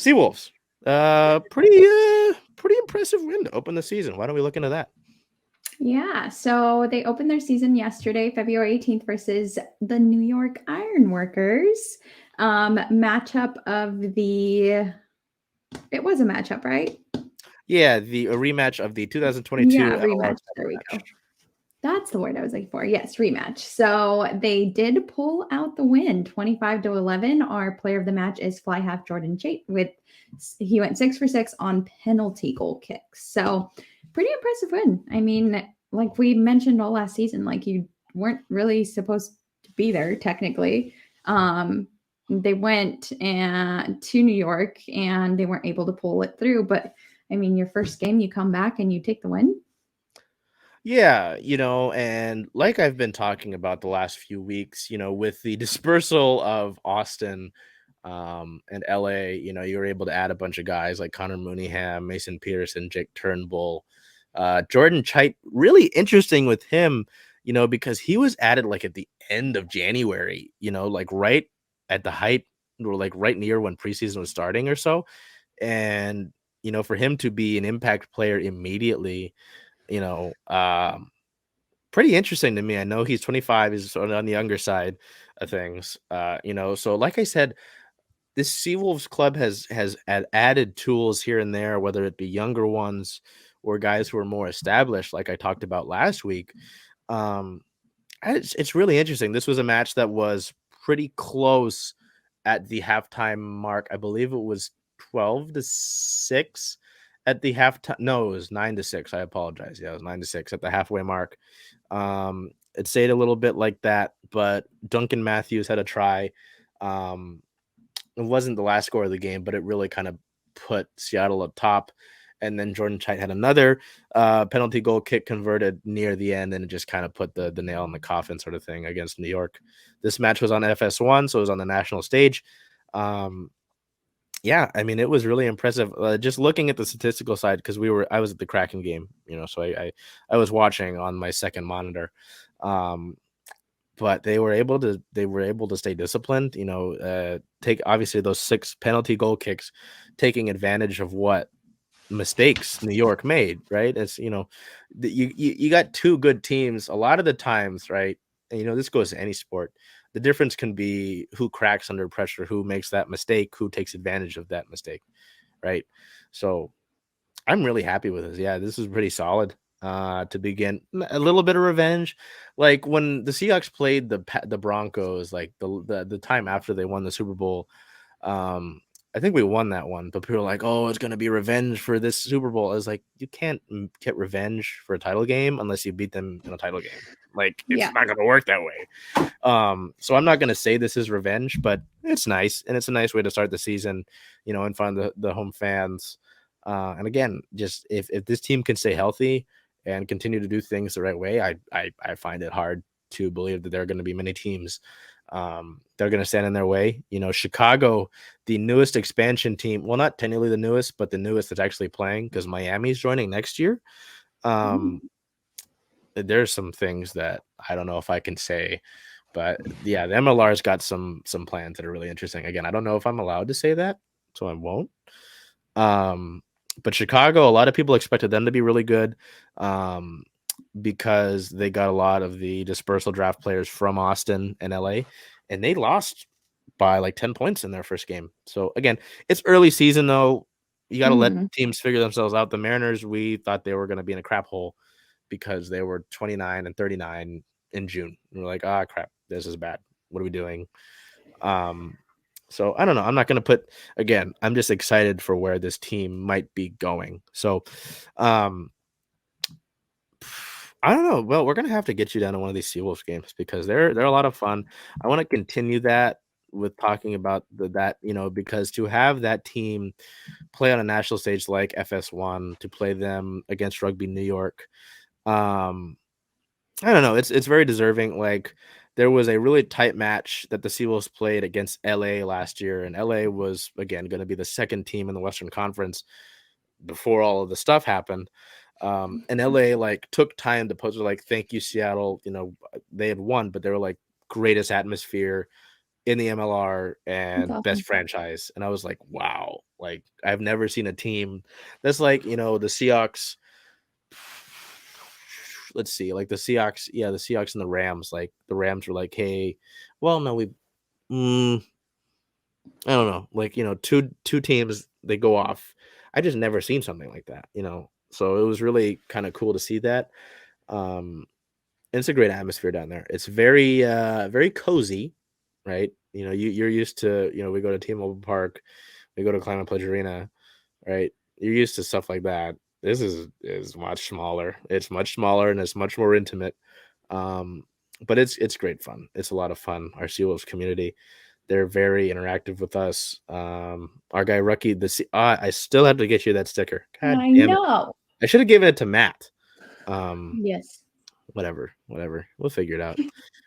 Seawolves. Pretty impressive win to open the season. Why don't we look into that? Yeah, so they opened their season yesterday, February 18th, versus the New York Ironworkers. Matchup of the. It was a matchup, right? Yeah, a rematch of the 2022 Yeah, MLR rematch. Title There we match. go. That's the word I was looking for. Yes, rematch. So they did pull out the win, 25-11. Our player of the match is fly half Jordan Chait. He went 6 for 6 on penalty goal kicks. So pretty impressive win. I mean, like we mentioned all last season, like you weren't really supposed to be there technically. They went to New York and they weren't able to pull it through. But I mean, your first game, you come back and you take the win. Yeah, and like I've been talking about the last few weeks, with the dispersal of Austin and LA, you were able to add a bunch of guys like Connor Mooneyham, Mason Peterson, Jake Turnbull, Jordan Chait. Really interesting with him, because he was added like at the end of January, like right at the height or like right near when preseason was starting or so. And, for him to be an impact player immediately, you know, pretty interesting to me. I know he's 25, he's sort of on the younger side of things. So like I said, this Seawolves club has added tools here and there, whether it be younger ones or guys who are more established, like I talked about last week. Um, it's really interesting. This was a match that was pretty close at the halftime mark. I believe it was 12-6 at the halftime. No, it was 9-6. I apologize. Yeah, it was 9-6 at the halfway mark. It stayed a little bit like that, but Duncan Matthews had a try. It wasn't the last score of the game, but it really kind of put Seattle up top. And then Jordan Chait had another penalty goal kick converted near the end, and it just kind of put the nail in the coffin sort of thing against New York. This match was on FS1, so it was on the national stage. Yeah, I mean, it was really impressive. Just looking at the statistical side, because I was at the Kraken game, so I was watching on my second monitor. But they were able to stay disciplined, take obviously those 6 penalty goal kicks, taking advantage of what mistakes New York made, right? It's, you got 2 good teams a lot of the times, right? And this goes to any sport. The difference can be who cracks under pressure, who makes that mistake, who takes advantage of that mistake, right? So I'm really happy with this. Yeah, this is pretty solid. To begin a little bit of revenge, like when the Seahawks played the Broncos, like the time after they won the Super Bowl. I think we won that one, but people were like, "Oh, it's gonna be revenge for this Super Bowl." I was like, you can't get revenge for a title game unless you beat them in a title game. Like, it's Yeah. not gonna work that way. So I'm not gonna say this is revenge, but it's nice, and it's a nice way to start the season, in front of the home fans. And again, just if this team can stay healthy and continue to do things the right way, I find it hard to believe that there are going to be many teams they're going to stand in their way. Chicago, the newest expansion team, well, not technically the newest, but the newest that's actually playing, because Miami's joining next year. There's some things that I don't know if I can say, but yeah, the MLR's got some plans that are really interesting. Again, I don't know if I'm allowed to say that, so I won't. But Chicago, a lot of people expected them to be really good, because they got a lot of the dispersal draft players from Austin and LA, and they lost by like 10 points in their first game. So again, it's early season though. You got to let teams figure themselves out. The Mariners, we thought they were going to be in a crap hole because they were 29 and 39 in June. And we're like, crap, this is bad. What are we doing? So I don't know. I'm not going to put, again, I'm just excited for where this team might be going. So, I don't know. Well, we're gonna have to get you down to one of these Seawolves games because they're a lot of fun. I want to continue that with talking about that, because to have that team play on a national stage like FS1, to play them against Rugby New York, I don't know. It's very deserving. Like, there was a really tight match that the Seawolves played against LA last year, and LA was again going to be the second team in the Western Conference before all of the stuff happened. And LA like took time to post like, "Thank you, Seattle." They had won, but they were like, greatest atmosphere in the MLR That's and best awesome. franchise. And I was like, wow, Like I've never seen a team that's like, you know, the Seahawks. Let's see, like the Seahawks, yeah, the Seahawks and the Rams. Like the Rams were like, hey, well, no, mm, I don't know, like you know, two teams they go off. I just never seen something like that, you know. So it was really kind of cool to see that. Um, and it's a great atmosphere down there. It's very cozy, right? You know, you're used to, you know, we go to T-Mobile Park, we go to Climate Pledge Arena, right? You're used to stuff like that. This is much smaller. It's much smaller and it's much more intimate. Um, but it's great fun. It's a lot of fun. Our Seawolves community, they're very interactive with us. Our guy Rucky, I still have to get you that sticker. God I damn it! know. I should have given it to Matt. Um, Yes. whatever. We'll figure it out.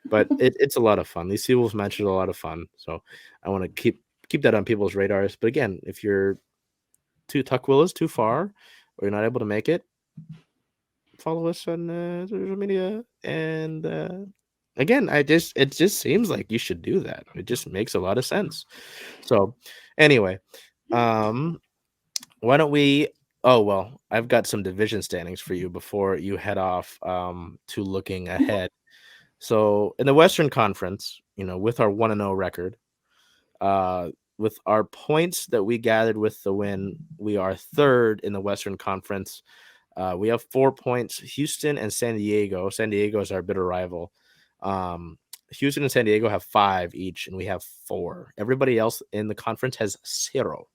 But it's a lot of fun. These Seawolves matches are a lot of fun. So I want to keep that on people's radars. But again, if you're Tuckwell is too far, or you're not able to make it, follow us on social media. And again, it just seems like you should do that. It just makes a lot of sense. So anyway, why don't we? Oh well, I've got some division standings for you before you head off to looking ahead. So in the Western Conference, you know, with our 1-0 record, uh, with our points that we gathered with the win, we are third in the Western Conference. We have 4 points. Houston and San Diego. San Diego is our bitter rival. Houston and San Diego have 5 each, and we have 4. Everybody else in the conference has 0.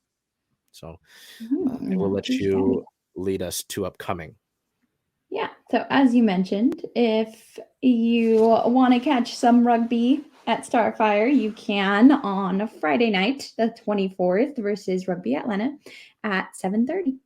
So I will Not let too you shabby. lead us to upcoming. Yeah. So, as you mentioned, if you want to catch some rugby at Starfire, you can on Friday night, the 24th, versus Rugby Atlanta at 7:30.